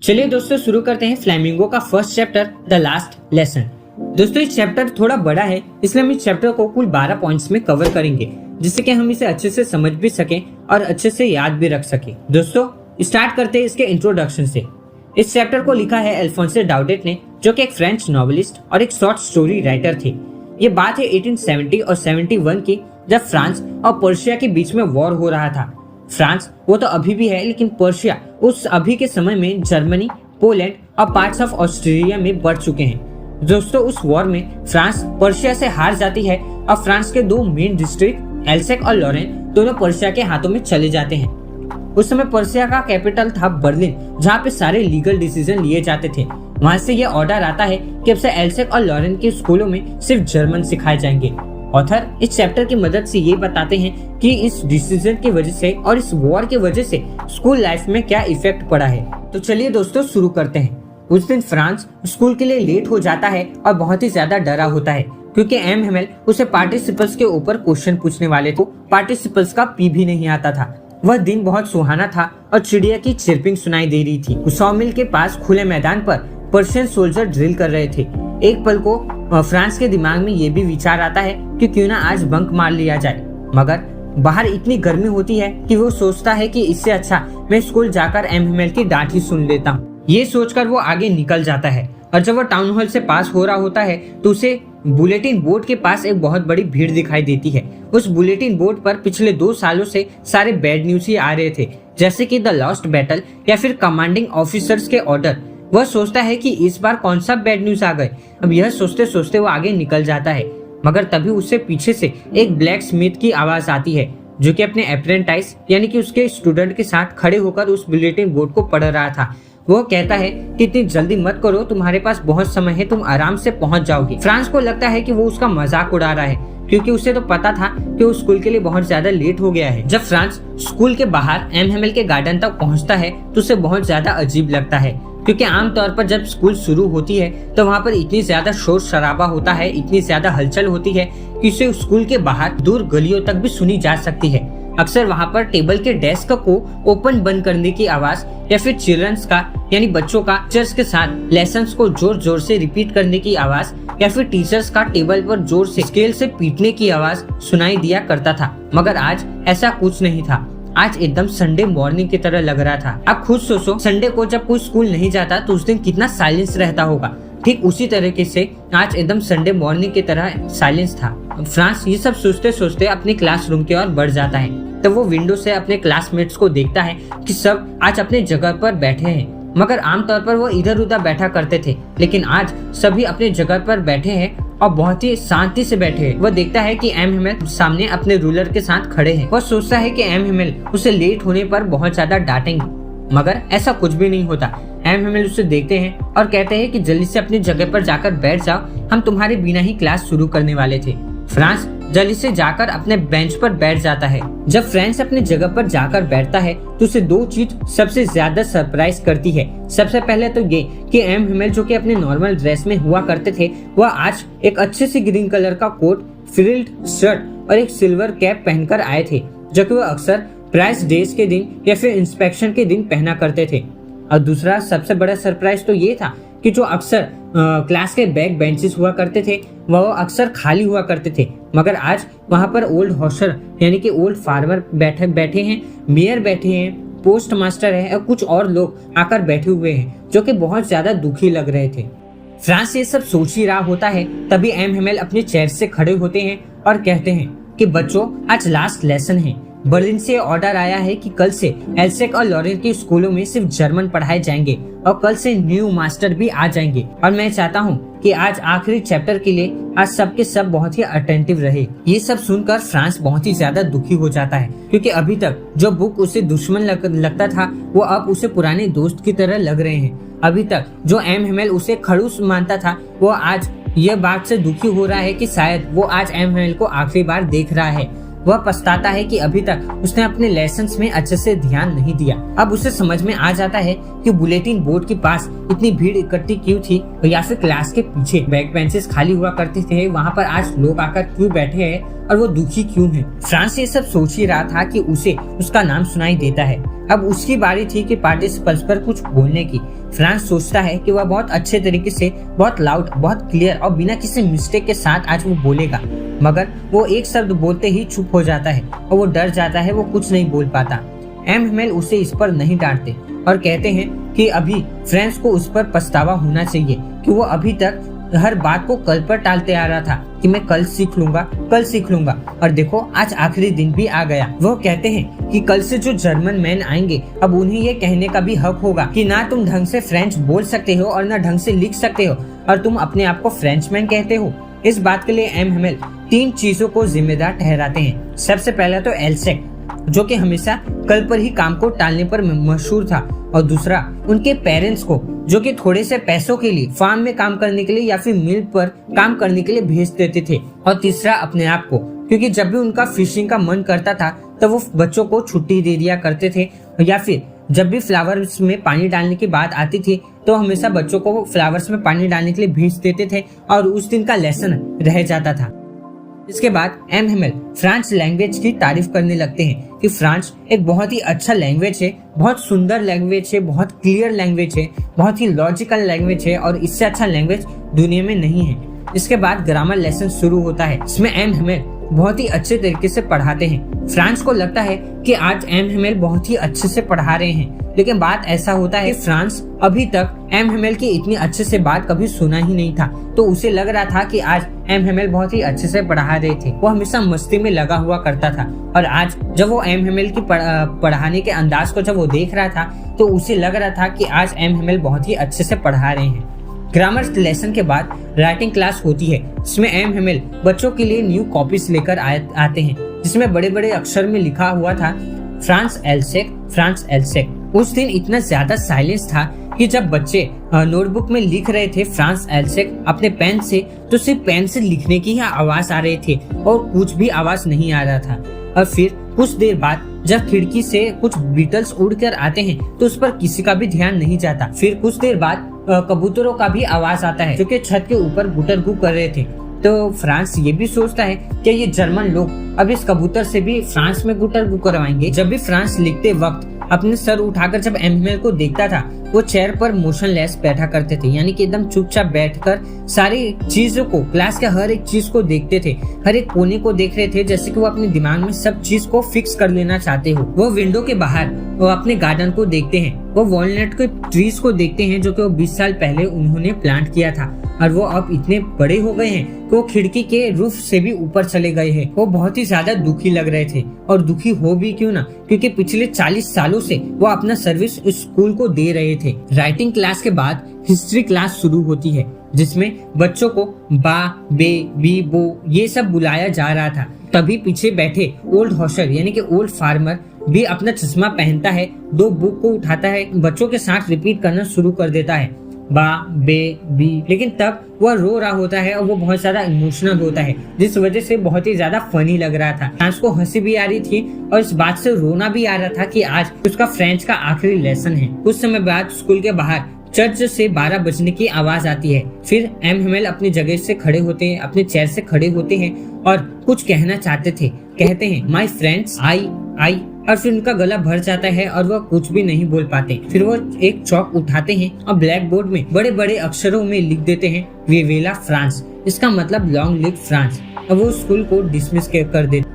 चलिए दोस्तों शुरू करते हैं फ्लैमिंगो का first chapter the last lesson. दोस्तों इस चैप्टर थोड़ा बड़ा है, इसलिए हम इस चैप्टर को कुल 12 पॉइंट्स में कवर करेंगे, जिससे कि हम इसे अच्छे से समझ भी सकें और अच्छे से याद भी रख सकें। दोस्तों स्टार्ट करते हैं इसके इंट्रोडक्शन से। इस चैप्टर को लिखा है अल्फोंसे डाउडेट ने, जो कि एक फ्रेंच नॉवेलिस्ट और एक शॉर्ट स्टोरी राइटर थे। ये बात है 1870 और 71 की, जब फ्रांस और पर्शिया के बीच में वॉर हो रहा था। फ्रांस वो तो अभी भी है, लेकिन पर्शिया उस अभी के समय में जर्मनी, पोलैंड और पार्ट्स ऑफ ऑस्ट्रेलिया में बढ़ चुके हैं। दोस्तों उस वॉर में फ्रांस पर्शिया से हार जाती है और फ्रांस के दो मेन डिस्ट्रिक्ट एल्सेक और लॉरेन दोनों पर्शिया के हाथों में चले जाते हैं। उस समय पर्शिया का कैपिटल था बर्लिन, जहाँ पे सारे लीगल डिसीजन लिए जाते थे। वहाँ से ये ऑर्डर आता है कि अब से एल्सेक और लॉरेन के स्कूलों में सिर्फ जर्मन सिखाए जाएंगे। ऑथर इस चैप्टर की मदद से ये बताते हैं कि इस डिसीजन की वजह से और इस वॉर की वजह से स्कूल लाइफ में क्या इफेक्ट पड़ा है। तो चलिए दोस्तों शुरू करते हैं। उस दिन फ्रांस स्कूल के लिए लेट हो जाता है और बहुत ही ज्यादा डरा होता है, क्योंकि एम हेमेल उसे पार्टिसिपल्स के ऊपर क्वेश्चन पूछने वाले थे। पार्टिसिपल्स का पी भी नहीं आता था। वह दिन बहुत सुहाना था और चिड़िया की चिरपिंग सुनाई दे रही थी। सॉमिल के पास खुले मैदान पर पर्शियन सोल्जर ड्रिल कर रहे थे। एक पल को फ्रांस के दिमाग में ये भी विचार आता है कि क्यों ना आज बंक मार लिया जाए, मगर बाहर इतनी गर्मी होती है कि वो सोचता है कि इससे अच्छा मैं स्कूल जाकर एम हेमेल की डांट ही सुन लेता हूँ। ये सोचकर वो आगे निकल जाता है और जब वो टाउन हॉल से पास हो रहा होता है तो उसे बुलेटिन बोर्ड के पास एक बहुत बड़ी भीड़ दिखाई देती है। उस बुलेटिन बोर्ड पर पिछले 2 सालों से सारे बैड न्यूज ही आ रहे थे, जैसे कि द लॉस्ट बैटल या फिर कमांडिंग ऑफिसर्स के ऑर्डर। वह सोचता है कि इस बार कौन सा बैड न्यूज आ गए। अब यह सोचते सोचते वो आगे निकल जाता है, मगर तभी उससे पीछे से एक ब्लैक स्मिथ की आवाज आती है, जो कि अपने अप्रेंटाइज यानी कि उसके स्टूडेंट के साथ खड़े होकर उस बुलेटिन बोर्ड को पढ़ रहा था। वो कहता है कि इतनी जल्दी मत करो, तुम्हारे पास बहुत समय है, तुम आराम से पहुंच जाओगे। फ्रांस को लगता है कि वो उसका मजाक उड़ा रहा है, क्योंकि उसे तो पता था कि वो स्कूल के लिए बहुत ज्यादा लेट हो गया है। जब फ्रांस स्कूल के बाहर एम हेमेल के गार्डन तक पहुंचता है तो उसे बहुत ज्यादा अजीब लगता है, क्योंकि आमतौर पर जब स्कूल शुरू होती है तो वहाँ पर इतनी ज्यादा शोर शराबा होता है, इतनी ज्यादा हलचल होती है कि उसे स्कूल के बाहर दूर गलियों तक भी सुनी जा सकती है। अक्सर वहाँ पर टेबल के डेस्क को ओपन बंद करने की आवाज या फिर चिल्ड्रंस का यानी बच्चों का टीचर्स के साथ लेसन्स को जोर जोर से रिपीट करने की आवाज या फिर टीचर्स का टेबल पर जोर से स्केल से पीटने की आवाज सुनाई दिया करता था। मगर आज ऐसा कुछ नहीं था। आज एकदम संडे मॉर्निंग की तरह लग रहा था। आप खुद सोचो, संडे को जब कोई स्कूल नहीं जाता तो उस दिन कितना साइलेंस रहता होगा। ठीक उसी तरीके से आज एकदम संडे मॉर्निंग की तरह साइलेंस था। फ्रांस ये सब सोचते सोचते अपने क्लासरूम की ओर बढ़ जाता है। तब वो विंडो से अपने क्लासमेट्स को देखता है कि सब आज अपने जगह पर बैठे हैं। मगर आमतौर पर वो इधर उधर बैठा करते थे, लेकिन आज सभी अपने जगह पर बैठे हैं और बहुत ही शांति से बैठे हैं। वह देखता है कि एम हेमेल सामने अपने रूलर के साथ खड़े हैं। वह सोचता है कि एम हेमेल उसे लेट होने पर बहुत ज्यादा डांटेंगे, मगर ऐसा कुछ भी नहीं होता। एम हेमेल उसे देखते हैं और कहते हैं कि जल्दी से अपनी जगह पर जाकर बैठ जाओ, हम तुम्हारे बिना ही क्लास शुरू करने वाले थे। फ्रांस जल्दी से जाकर अपने बेंच पर बैठ जाता है। जब फ्रांस अपनी जगह पर जाकर बैठता है तो उसे 2 चीज सबसे ज्यादा सरप्राइज करती है। सबसे पहले तो ये कि एम हेमेल, जो कि अपने नॉर्मल ड्रेस में हुआ करते थे, वह आज एक अच्छे से ग्रीन कलर का कोट, फ्रिल्ड शर्ट और एक सिल्वर कैप पहनकर आए थे, जो कि वह अक्सर प्राइस डेज के दिन या फिर इंस्पेक्शन के दिन पहना करते थे। और दूसरा सबसे बड़ा सरप्राइज तो ये था कि जो अक्सर क्लास के बैक बेंचेस हुआ करते थे वह अक्सर खाली हुआ करते थे, मगर आज वहाँ पर ओल्ड हॉस्टर यानी कि ओल्ड फार्मर बैठे हैं, मेयर बैठे हैं, पोस्ट मास्टर है और कुछ और लोग आकर बैठे हुए हैं, जो कि बहुत ज्यादा दुखी लग रहे थे। फ्रांस ये सब सोच ही रहा होता है, तभी एम हेमेल अपने चेयर से खड़े होते हैं और कहते हैं कि बच्चों आज लास्ट लेसन है। बर्लिन से ऑर्डर आया है कि कल से एल्सेक और लॉरेन के स्कूलों में सिर्फ जर्मन पढ़ाए जाएंगे और कल से न्यू मास्टर भी आ जाएंगे, और मैं चाहता हूँ कि आज आखिरी चैप्टर के लिए आज सबके सब बहुत ही अटेंटिव रहे। ये सब सुनकर फ्रांस बहुत ही ज्यादा दुखी हो जाता है, क्योंकि अभी तक जो बुक उसे दुश्मन लगता था वो अब उसे पुराने दोस्त की तरह लग रहे हैं। अभी तक जो एम हेमेल उसे खड़ूस मानता था वो आज यह बात से दुखी हो रहा है कि शायद वो आज एम हेमेल को आखिरी बार देख रहा है। वह पछताता है कि अभी तक उसने अपने लेसन्स में अच्छे से ध्यान नहीं दिया। अब उसे समझ में आ जाता है कि बुलेटिन बोर्ड के पास इतनी भीड़ इकट्ठी क्यों थी, या फिर क्लास के पीछे बैक बेंचेस खाली हुआ करते थे, वहाँ पर आज लोग आकर क्यों बैठे हैं और वो दुखी क्यों है। फ्रांस ये सब सोच ही रहा था कि उसे उसका नाम सुनाई देता है। अब उसकी बारी थी कि पार्टिसिपल्स पर कुछ बोलने की। फ्रांस सोचता है कि वह बहुत अच्छे तरीके से, बहुत लाउड, बहुत क्लियर और बिना किसी मिस्टेक के साथ आज वो बोलेगा, मगर वो एक शब्द बोलते ही चुप हो जाता है और वो डर जाता है, वो कुछ नहीं बोल पाता। एम हेमेल उसे इस पर नहीं डांटते और कहते हैं कि अभी फ्रांस को उस पर पछतावा होना चाहिए कि वो अभी तक हर बात को कल पर टालते आ रहा था कि मैं कल सीख लूंगा और देखो आज आखिरी दिन भी आ गया। वो कहते हैं कि कल से जो जर्मन मैन आएंगे अब उन्हें ये कहने का भी हक होगा कि ना तुम ढंग से फ्रेंच बोल सकते हो और ना ढंग से लिख सकते हो और तुम अपने आप को फ्रेंचमैन कहते हो। इस बात के लिए एम हेमेल 3 चीजों को जिम्मेदार ठहराते हैं। सबसे पहला तो एल्सेक, जो कि हमेशा कल पर ही काम को टालने पर मशहूर था, और दूसरा उनके पेरेंट्स को, जो कि थोड़े से पैसों के लिए फार्म में काम करने के लिए या फिर मिल पर काम करने के लिए भेज देते थे, और तीसरा अपने आप को, क्योंकि जब भी उनका फिशिंग का मन करता था तब वो बच्चों को छुट्टी दे दिया करते थे, या फिर जब भी फ्लावर्स में पानी डालने की बात आती थी तो हमेशा बच्चों को फ्लावर्स में पानी डालने के लिए भेज देते थे और उस दिन का लेसन रह जाता था। इसके बाद एम हेमेल फ्रेंच लैंग्वेज की तारीफ करने लगते हैं कि फ्रेंच एक बहुत ही अच्छा लैंग्वेज है, बहुत सुंदर लैंग्वेज है, बहुत क्लियर लैंग्वेज है, बहुत ही लॉजिकल लैंग्वेज है और इससे अच्छा लैंग्वेज दुनिया में नहीं है। इसके बाद ग्रामर लेसन शुरू होता है। इसमें एम हेमेल बहुत ही अच्छे तरीके से पढ़ाते हैं। फ्रांस को लगता है कि आज एम हेमेल बहुत ही अच्छे से पढ़ा रहे हैं, लेकिन बात ऐसा होता है कि फ्रांस अभी तक एम हेमेल की इतनी अच्छे से बात कभी सुना ही नहीं था, तो उसे लग रहा था कि आज एम हेमेल बहुत ही अच्छे से पढ़ा रहे थे। वो हमेशा मस्ती में लगा हुआ करता था और आज जब वो एम हेमेल की पढ़ाने के अंदाज को जब वो देख रहा था तो उसे लग रहा था कि आज एम हेमेल बहुत ही अच्छे से पढ़ा रहे हैं। ग्रामर लेसन के बाद राइटिंग क्लास होती है। इसमें एम हेमेल बच्चों के लिए न्यू कॉपीज लेकर आते हैं, जिसमें बड़े बड़े अक्षर में लिखा हुआ था फ्रांस एल्सेक। उस दिन इतना ज्यादा साइलेंस था कि जब बच्चे नोटबुक में लिख रहे थे फ्रांस एल्सेक अपने पेन से, तो सिर्फ पेन से लिखने की ही आवाज आ रही थी और कुछ भी आवाज नहीं आ रहा था। और फिर कुछ देर बाद जब खिड़की से कुछ बीटल्स उड़कर आते हैं तो उस पर किसी का भी ध्यान नहीं जाता। फिर कुछ देर बाद कबूतरों का भी आवाज आता है जो कि छत के ऊपर गुटरगू कर रहे थे। तो फ्रांस ये भी सोचता है कि ये जर्मन लोग अब इस कबूतर से भी फ्रांस में गुटरगू करवाएंगे। जब भी फ्रांस लिखते वक्त अपने सर उठाकर जब एम हेमेल को देखता था, वो चेयर पर मोशनलेस बैठा करते थे, यानी कि एकदम चुपचाप बैठकर सारी चीजों को, क्लास के हर एक चीज को देखते थे, हर एक कोने को देख रहे थे, जैसे कि वो अपने दिमाग में सब चीज को फिक्स कर लेना चाहते हो। वो विंडो के बाहर वो अपने गार्डन को देखते हैं, वो वॉलनट के ट्रीज को देखते हैं जो कि वो 20 साल पहले उन्होंने प्लांट किया था और वो अब इतने बड़े हो गए हैं कि वो खिड़की के रूफ से भी ऊपर चले गए हैं। वो बहुत ही ज्यादा दुखी लग रहे थे और दुखी हो भी क्यों ना, क्योंकि पिछले 40 सालों से वो अपना सर्विस स्कूल को दे रहे थे। राइटिंग क्लास के बाद हिस्ट्री क्लास शुरू होती है, जिसमें बच्चों को बा, बे, बी, बो ये सब बुलाया जा रहा था। तभी पीछे बैठे ओल्ड हॉशर यानी कि ओल्ड फार्मर भी अपना चश्मा पहनता है, 2 बुक को उठाता है, बच्चों के साथ रिपीट करना शुरू कर देता है, बा, बे, बी। लेकिन तब वह रो रहा होता है और वो बहुत ज्यादा इमोशनल होता है, जिस वजह से बहुत ही ज्यादा फनी लग रहा था। फ्रांस को हंसी भी आ रही थी और इस बात से रोना भी आ रहा था कि आज उसका फ्रेंच का आखिरी लेसन है। कुछ समय बाद स्कूल के बाहर चर्च से 12 बजने की आवाज आती है। फिर एम हेमेल अपनी जगह से खड़े होते हैं, अपने चेयर से खड़े होते हैं और कुछ कहना चाहते थे। कहते हैं माय फ्रेंड्स आई, और फिर उनका गला भर जाता है और वह कुछ भी नहीं बोल पाते। फिर वो एक चौक उठाते हैं और ब्लैक बोर्ड में बड़े बड़े अक्षरों में लिख देते हैं विवेला फ्रांस। इसका मतलब लॉन्ग लिव फ्रांस। अब वो स्कूल को डिसमिस कर देते।